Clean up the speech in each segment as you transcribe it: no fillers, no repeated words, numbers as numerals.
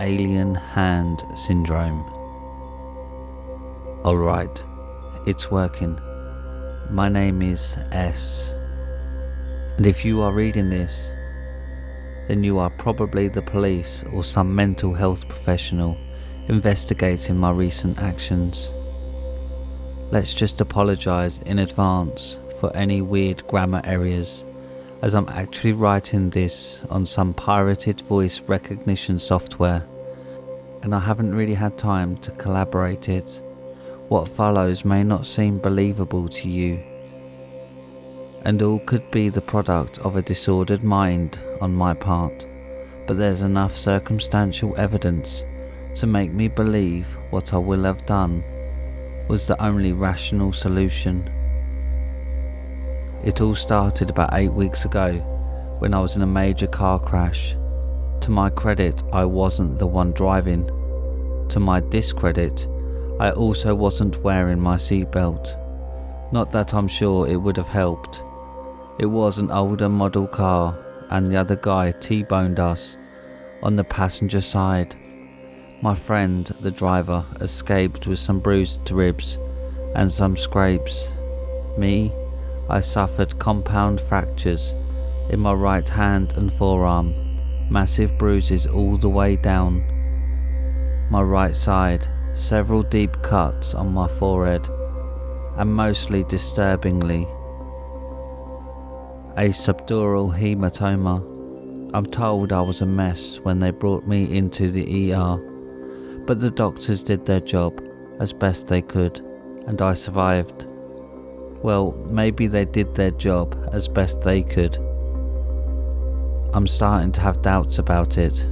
alien hand syndrome. Alright, it's working. My name is S, and if you are reading this, then you are probably the police or some mental health professional investigating my recent actions. Let's just apologise in advance for any weird grammar errors, as I'm actually writing this on some pirated voice recognition software, and I haven't really had time to collaborate it. What follows may not seem believable to you, and all could be the product of a disordered mind on my part, but there's enough circumstantial evidence to make me believe what I will have done was the only rational solution. It all started about 8 weeks ago when I was in a major car crash. To my credit, I wasn't the one driving. To my discredit, I also wasn't wearing my seatbelt. Not that I'm sure it would have helped. It was an older model car, and the other guy T-boned us on the passenger side. My friend, the driver, escaped with some bruised ribs and some scrapes. Me, I suffered compound fractures in my right hand and forearm, massive bruises all the way down my right side, several deep cuts on my forehead, and mostly disturbingly, a subdural hematoma. I'm told I was a mess when they brought me into the ER, but the doctors did their job as best they could, and I survived. Well, maybe they did their job as best they could. I'm starting to have doubts about it.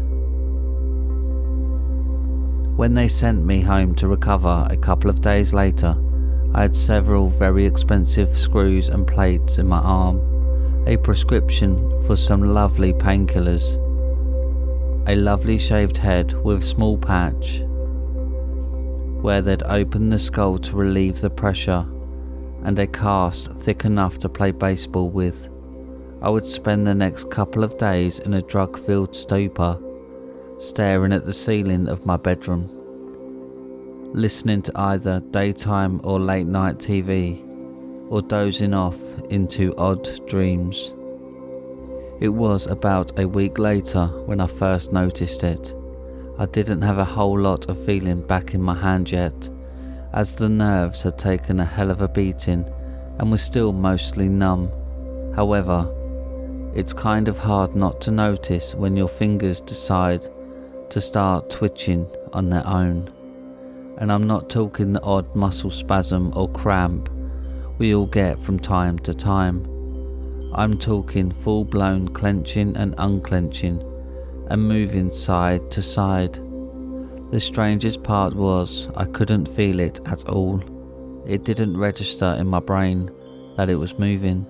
When they sent me home to recover a couple of days later, I had several very expensive screws and plates in my arm, a prescription for some lovely painkillers, a lovely shaved head with small patch where they'd opened the skull to relieve the pressure, and a cast thick enough to play baseball with. I would spend the next couple of days in a drug-filled stupor, staring at the ceiling of my bedroom, listening to either daytime or late-night TV, or dozing off into odd dreams. It was about a week later when I first noticed it. I didn't have a whole lot of feeling back in my hand yet, as the nerves had taken a hell of a beating and were still mostly numb. However, it's kind of hard not to notice when your fingers decide to start twitching on their own. And I'm not talking the odd muscle spasm or cramp we all get from time to time. I'm talking full-blown clenching and unclenching and moving side to side. The strangest part was I couldn't feel it at all. It didn't register in my brain that it was moving.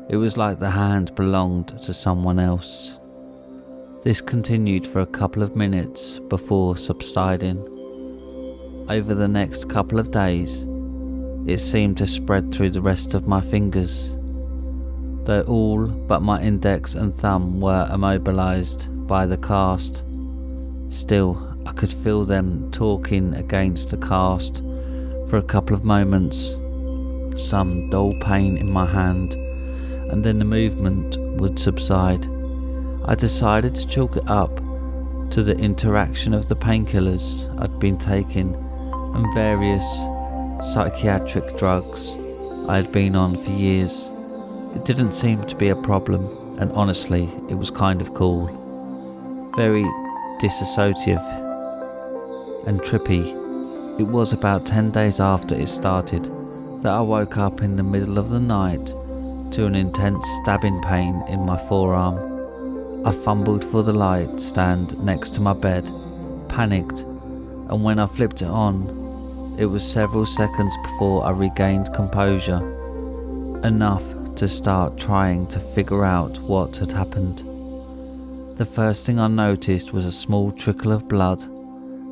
It was like the hand belonged to someone else. This continued for a couple of minutes before subsiding. Over the next couple of days, it seemed to spread through the rest of my fingers, though all but my index and thumb were immobilized by the cast. Still, I could feel them talking against the cast for a couple of moments, some dull pain in my hand, and then the movement would subside. I decided to chalk it up to the interaction of the painkillers I'd been taking and various psychiatric drugs I had been on for years. It didn't seem to be a problem, and honestly, it was kind of cool. Very dissociative and trippy. It was about 10 days after it started that I woke up in the middle of the night to an intense stabbing pain in my forearm. I fumbled for the light stand next to my bed, panicked, and when I flipped it on, it was several seconds before I regained composure, enough to start trying to figure out what had happened. The first thing I noticed was a small trickle of blood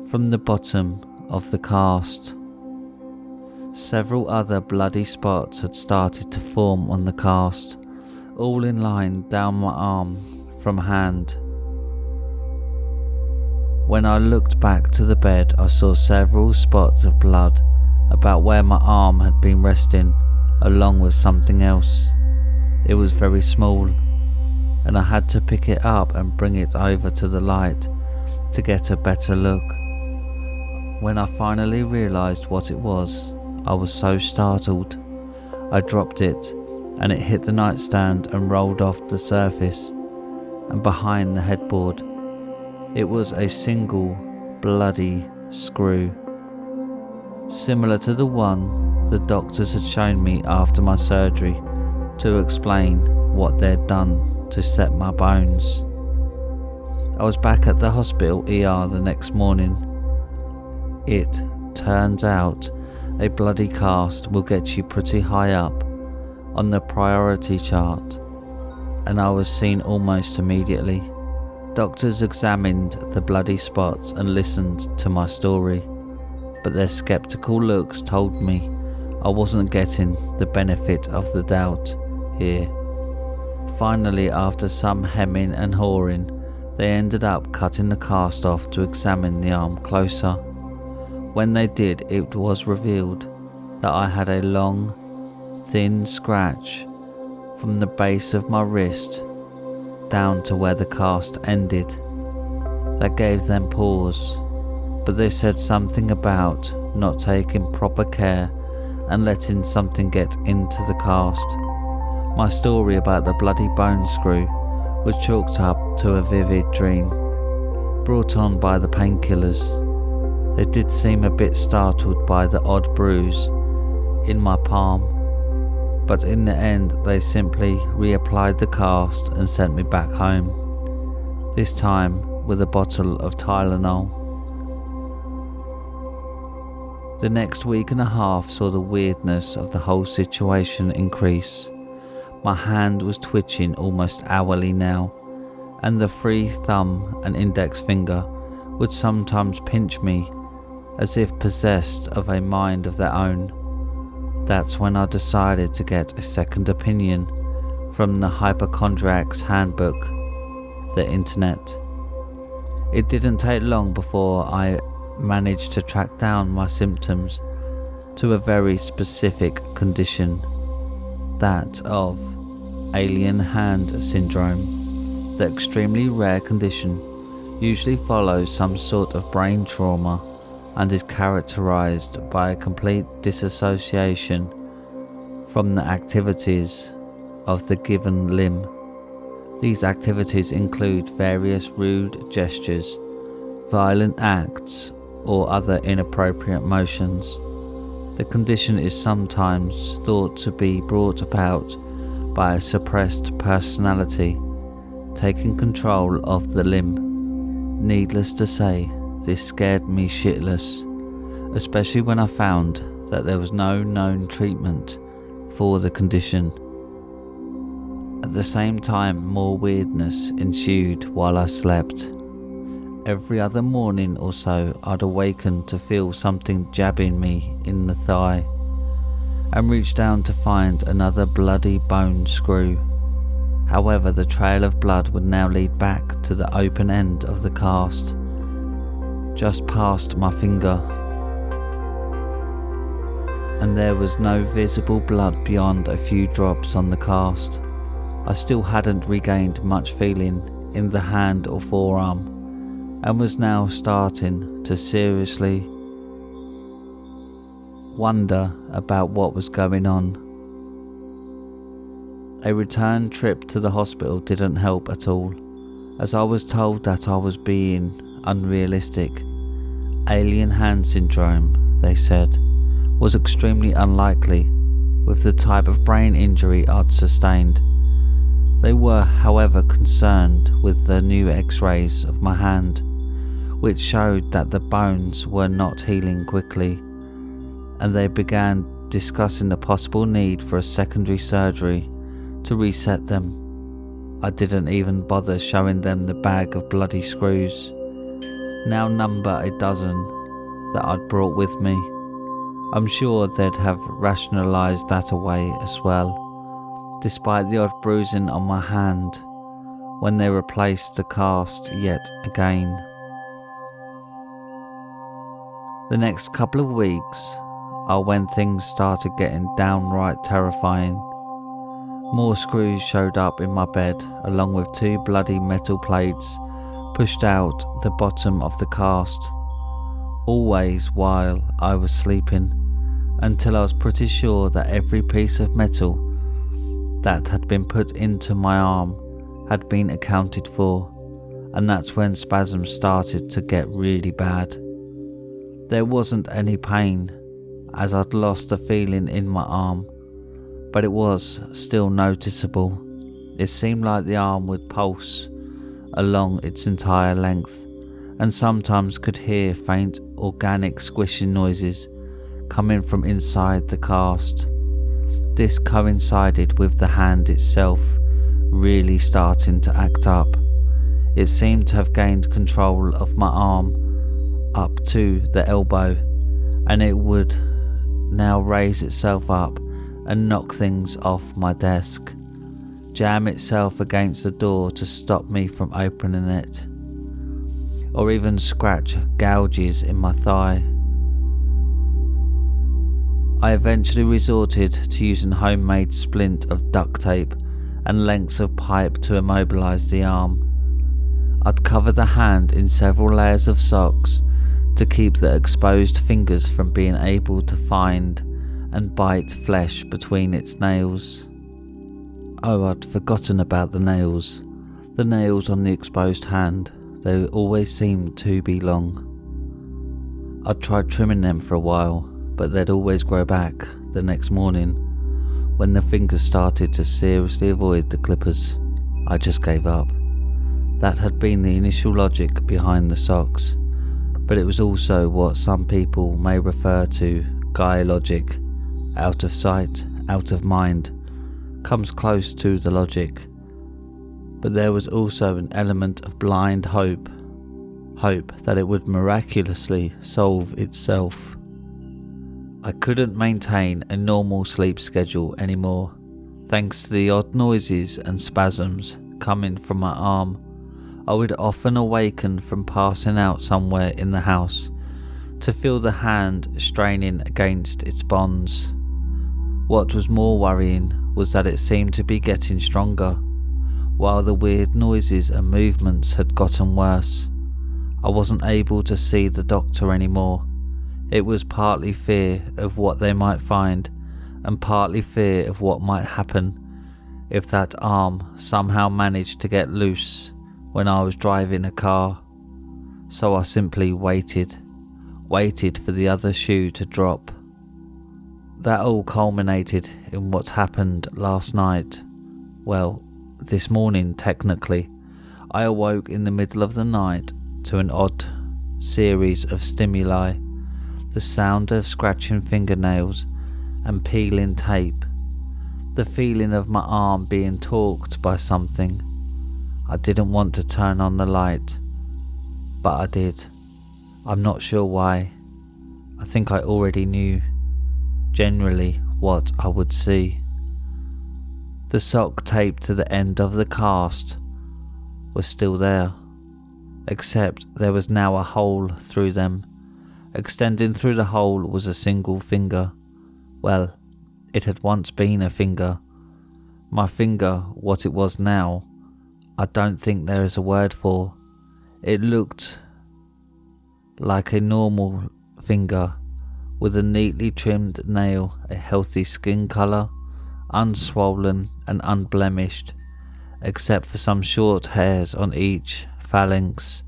from the bottom of the cast. Several other bloody spots had started to form on the cast, all in line down my arm from hand. When I looked back to the bed, I saw several spots of blood about where my arm had been resting, along with something else. It was very small, and I had to pick it up and bring it over to the light to get a better look. When I finally realised what it was, I was so startled. I dropped it, and it hit the nightstand and rolled off the surface and behind the headboard. It was a single bloody screw, similar to the one the doctors had shown me after my surgery to explain what they'd done to set my bones. I was back at the hospital ER the next morning. It turns out a bloody cast will get you pretty high up on the priority chart, and I was seen almost immediately. Doctors examined the bloody spots and listened to my story, but their skeptical looks told me I wasn't getting the benefit of the doubt here. Finally, after some hemming and hawing, they ended up cutting the cast off to examine the arm closer. When they did, it was revealed that I had a long, thin scratch from the base of my wrist down to where the cast ended. That gave them pause, but they said something about not taking proper care and letting something get into the cast. My story about the bloody bone screw was chalked up to a vivid dream, brought on by the painkillers. They did seem a bit startled by the odd bruise in my palm, but in the end they simply reapplied the cast and sent me back home, this time with a bottle of Tylenol. The next week and a half saw the weirdness of the whole situation increase. My hand was twitching almost hourly now, and the free thumb and index finger would sometimes pinch me as if possessed of a mind of their own. That's when I decided to get a second opinion from the Hypochondriac's Handbook, the internet. It didn't take long before I managed to track down my symptoms to a very specific condition, that of alien hand syndrome. The extremely rare condition usually follows some sort of brain trauma and is characterized by a complete disassociation from the activities of the given limb. These activities include various rude gestures, violent acts, or other inappropriate motions. The condition is sometimes thought to be brought about by a suppressed personality taking control of the limb. Needless to say, this scared me shitless, especially when I found that there was no known treatment for the condition. At the same time, more weirdness ensued while I slept. Every other morning or so, I'd awaken to feel something jabbing me in the thigh, and reach down to find another bloody bone screw. However, the trail of blood would now lead back to the open end of the cast, just past my finger, and there was no visible blood beyond a few drops on the cast. I still hadn't regained much feeling in the hand or forearm, and was now starting to seriously wonder about what was going on. A return trip to the hospital didn't help at all, as I was told that I was being unrealistic. Alien hand syndrome, they said, was extremely unlikely with the type of brain injury I'd sustained. They were, however, concerned with the new x-rays of my hand, which showed that the bones were not healing quickly, and they began discussing the possible need for a secondary surgery to reset them. I didn't even bother showing them the bag of bloody screws, now number a dozen, that I'd brought with me. I'm sure they'd have rationalised that away as well, despite the odd bruising on my hand when they replaced the cast yet again. The next couple of weeks are when things started getting downright terrifying. More screws showed up in my bed, along with 2 bloody metal plates pushed out the bottom of the cast, always while I was sleeping, until I was pretty sure that every piece of metal that had been put into my arm had been accounted for, and that's when spasms started to get really bad. There wasn't any pain, as I'd lost the feeling in my arm, but it was still noticeable. It seemed like the arm would pulse along its entire length, and sometimes could hear faint organic squishing noises coming from inside the cast. This coincided with the hand itself really starting to act up. It seemed to have gained control of my arm up to the elbow, and it would now raise itself up and knock things off my desk, jam itself against the door to stop me from opening it, or even scratch gouges in my thigh. I eventually resorted to using homemade splint of duct tape and lengths of pipe to immobilise the arm. I'd cover the hand in several layers of socks to keep the exposed fingers from being able to find and bite flesh between its nails. Oh, I'd forgotten about the nails. The nails on the exposed hand, they always seemed to be long. I'd tried trimming them for a while, but they'd always grow back the next morning. When the fingers started to seriously avoid the clippers, I just gave up. That had been the initial logic behind the socks, but it was also what some people may refer to guy logic. Out of sight, out of mind, comes close to the logic. But there was also an element of blind hope that it would miraculously solve itself. I couldn't maintain a normal sleep schedule anymore, thanks to the odd noises and spasms coming from my arm. I would often awaken from passing out somewhere in the house to feel the hand straining against its bonds. What was more worrying was that it seemed to be getting stronger, while the weird noises and movements had gotten worse. I wasn't able to see the doctor anymore. It was partly fear of what they might find, and partly fear of what might happen if that arm somehow managed to get loose when I was driving a car. So I simply waited for the other shoe to drop. That all culminated in what happened last night. Well, this morning technically. I awoke in the middle of the night to an odd series of stimuli. The sound of scratching fingernails and peeling tape. The feeling of my arm being torqued by something. I didn't want to turn on the light, but I did. I'm not sure why. I think I already knew generally what I would see. The sock taped to the end of the cast was still there, except there was now a hole through them. Extending through the hole was a single finger. Well, it had once been a finger. My finger, what it was now, I don't think there is a word for. It looked like a normal finger, with a neatly trimmed nail, a healthy skin colour, unswollen and unblemished, except for some short hairs on each phalanx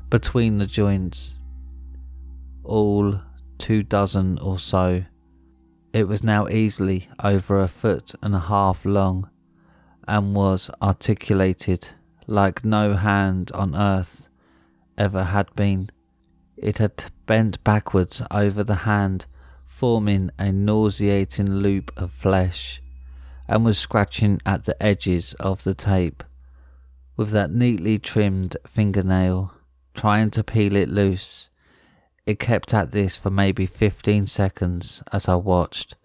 between the joints. All 24 or so. It was now easily over 1.5 feet long, and was articulated like no hand on earth ever had been. It had bent backwards over the hand, forming a nauseating loop of flesh, and was scratching at the edges of the tape with that neatly trimmed fingernail, trying to peel it loose. It kept at this for maybe 15 seconds as I watched,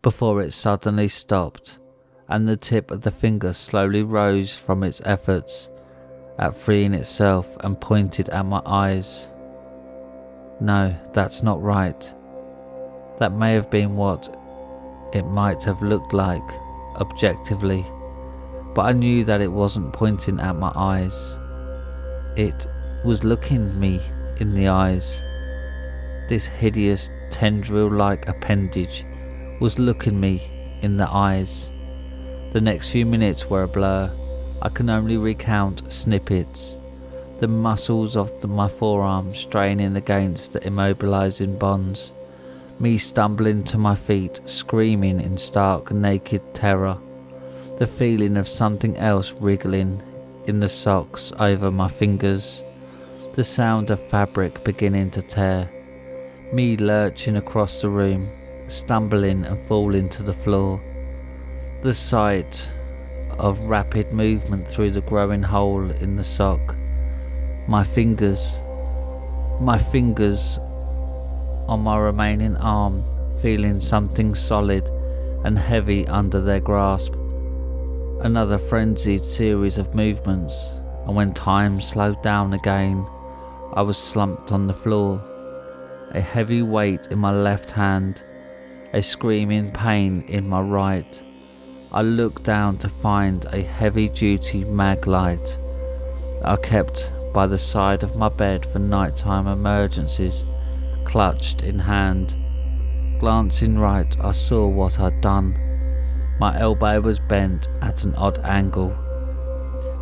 before it suddenly stopped, and the tip of the finger slowly rose from its efforts at freeing itself and pointed at my eyes. No, that's not right. That may have been what it might have looked like, objectively, but I knew that it wasn't pointing at my eyes. It was looking me in the eyes. This hideous tendril-like appendage was looking me in the eyes. The next few minutes were a blur. I can only recount snippets. The muscles of my forearm straining against the immobilizing bonds. Me stumbling to my feet, screaming in stark naked terror. The feeling of something else wriggling in the socks over my fingers. The sound of fabric beginning to tear. Me lurching across the room, stumbling and falling to the floor. The sight of rapid movement through the growing hole in the sock. My fingers on my remaining arm, feeling something solid and heavy under their grasp. Another frenzied series of movements, and when time slowed down again, I was slumped on the floor. A heavy weight in my left hand, a screaming pain in my right. I looked down to find a heavy-duty mag light I kept by the side of my bed for nighttime emergencies, clutched in hand. Glancing right, I saw what I'd done. My elbow was bent at an odd angle.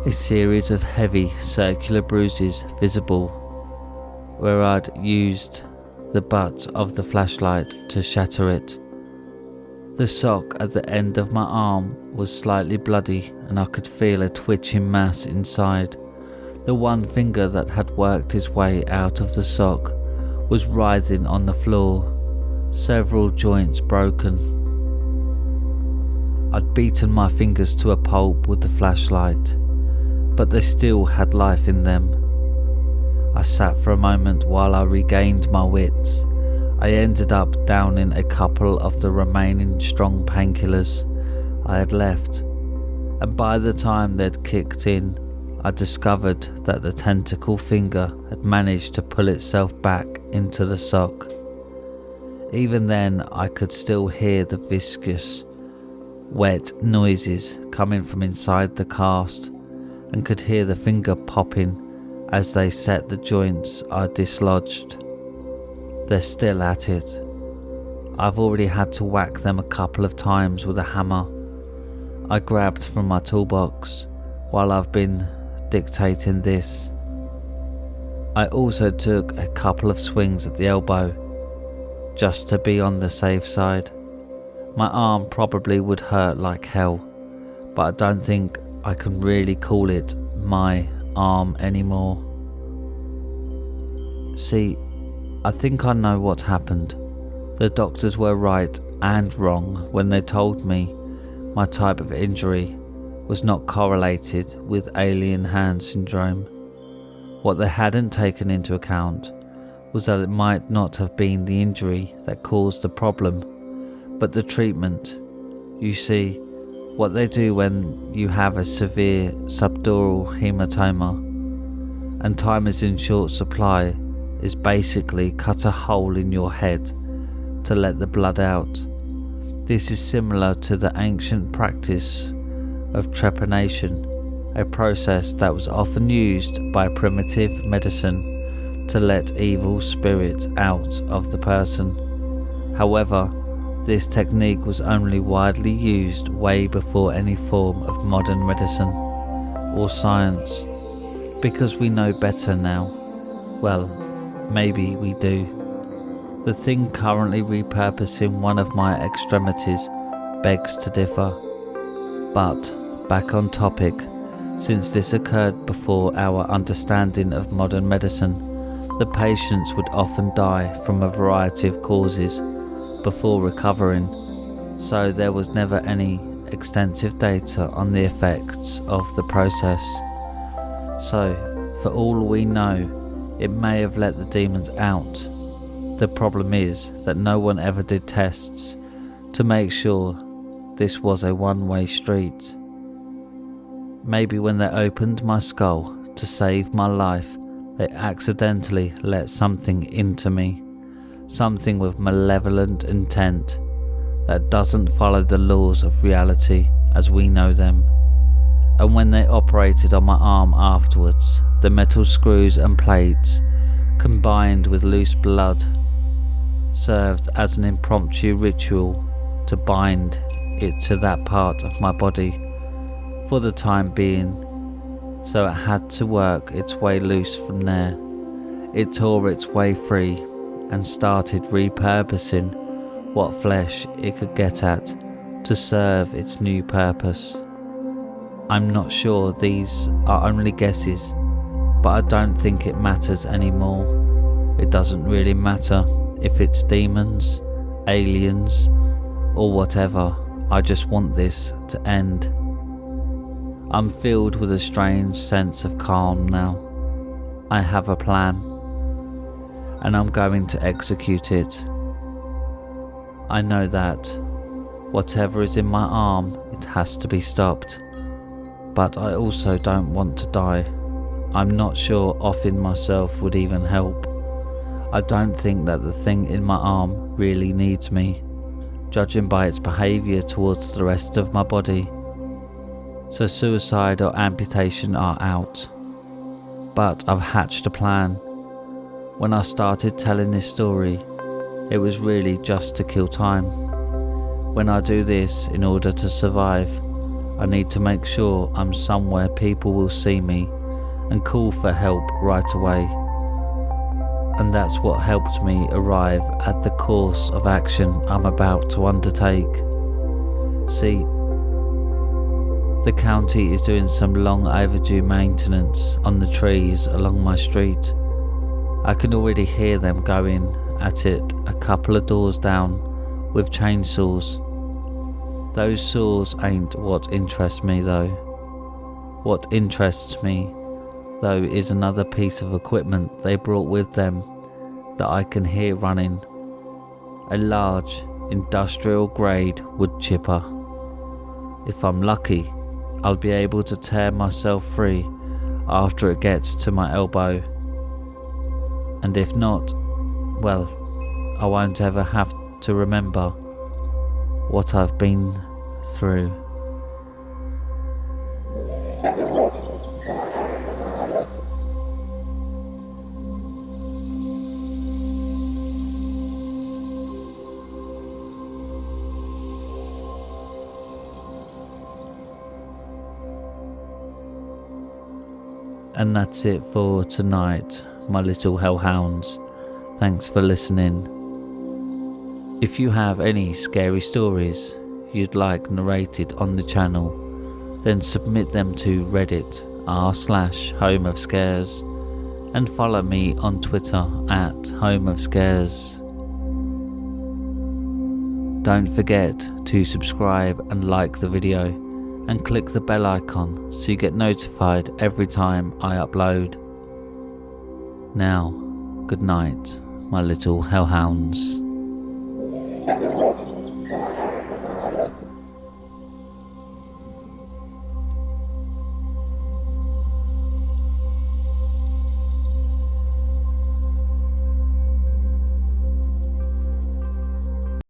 A series of heavy circular bruises visible where I'd used the butt of the flashlight to shatter it. The sock at the end of my arm was slightly bloody, and I could feel a twitching mass inside. The one finger that had worked its way out of the sock was writhing on the floor, several joints broken. I'd beaten my fingers to a pulp with the flashlight, but they still had life in them. I sat for a moment while I regained my wits. I ended up downing a couple of the remaining strong painkillers I had left, and by the time they'd kicked in, I discovered that the tentacle finger had managed to pull itself back into the sock. Even then, I could still hear the viscous, wet noises coming from inside the cast, and could hear the finger popping as they set the joints I dislodged. They're still at it. I've already had to whack them a couple of times with a hammer I grabbed from my toolbox while I've been dictating this. I also took a couple of swings at the elbow, just to be on the safe side. My arm probably would hurt like hell, but I don't think I can really call it my arm anymore. See, I think I know what happened. The doctors were right and wrong when they told me my type of injury was not correlated with alien hand syndrome. What they hadn't taken into account was that it might not have been the injury that caused the problem, but the treatment. You see, what they do when you have a severe subdural hematoma and time is in short supply is basically cut a hole in your head to let the blood out. This is similar to the ancient practice of trepanation, a process that was often used by primitive medicine to let evil spirits out of the person. However, this technique was only widely used way before any form of modern medicine or science. Because we know better now. Well, maybe we do. The thing currently repurposing one of my extremities begs to differ. But, back on topic, since this occurred before our understanding of modern medicine, the patients would often die from a variety of causes before recovering, so there was never any extensive data on the effects of the process. So, for all we know, it may have let the demons out. The problem is that no one ever did tests to make sure this was a one-way street. Maybe when they opened my skull to save my life, They accidentally let something into me, something with malevolent intent that doesn't follow the laws of reality as we know them. And when they operated on my arm afterwards, the metal screws and plates, combined with loose blood, served as an impromptu ritual to bind it to that part of my body for the time being, so it had to work its way loose from there. It tore its way free and started repurposing what flesh it could get at to serve its new purpose. I'm not sure, these are only guesses, but I don't think it matters anymore. It doesn't really matter if it's demons, aliens, or whatever. I just want this to end. I'm filled with a strange sense of calm now. I have a plan, and I'm going to execute it. I know that whatever is in my arm, it has to be stopped. But I also don't want to die. I'm not sure offing myself would even help. I don't think that the thing in my arm really needs me, judging by its behaviour towards the rest of my body. So suicide or amputation are out. But I've hatched a plan. When I started telling this story, it was really just to kill time. When I do this in order to survive, I need to make sure I'm somewhere people will see me and call for help right away. And that's what helped me arrive at the course of action I'm about to undertake. See, the county is doing some long overdue maintenance on the trees along my street. I can already hear them going at it a couple of doors down with chainsaws. Those saws ain't what interests me though. What interests me though is another piece of equipment they brought with them that I can hear running. A large industrial grade wood chipper. If I'm lucky, I'll be able to tear myself free after it gets to my elbow. And if not, well, I won't ever have to remember what I've been through. And that's it for tonight, my little hellhounds. Thanks for listening. If you have any scary stories you'd like narrated on the channel, then submit them to Reddit r/homeofscares and follow me on Twitter at homeofscares. Don't forget to subscribe and like the video and click the bell icon so you get notified every time I upload. Now, good night, my little hellhounds.